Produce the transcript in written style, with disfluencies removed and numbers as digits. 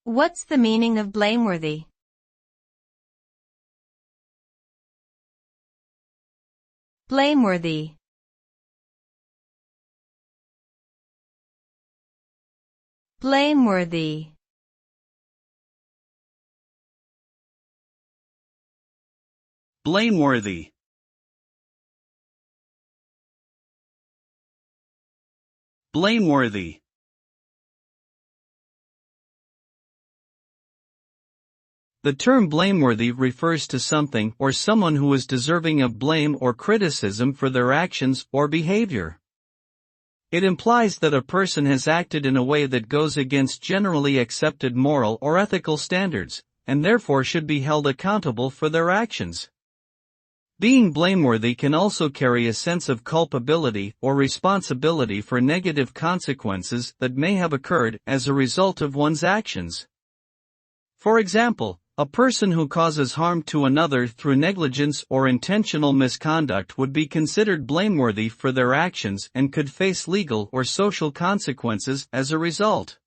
What's the meaning of blameworthy? Blameworthy. Blameworthy. Blameworthy. Blameworthy. The term blameworthy refers to something or someone who is deserving of blame or criticism for their actions or behavior. It implies that a person has acted in a way that goes against generally accepted moral or ethical standards, and therefore should be held accountable for their actions. Being blameworthy can also carry a sense of culpability or responsibility for negative consequences that may have occurred as a result of one's actions. For example, a person who causes harm to another through negligence or intentional misconduct would be considered blameworthy for their actions and could face legal or social consequences as a result.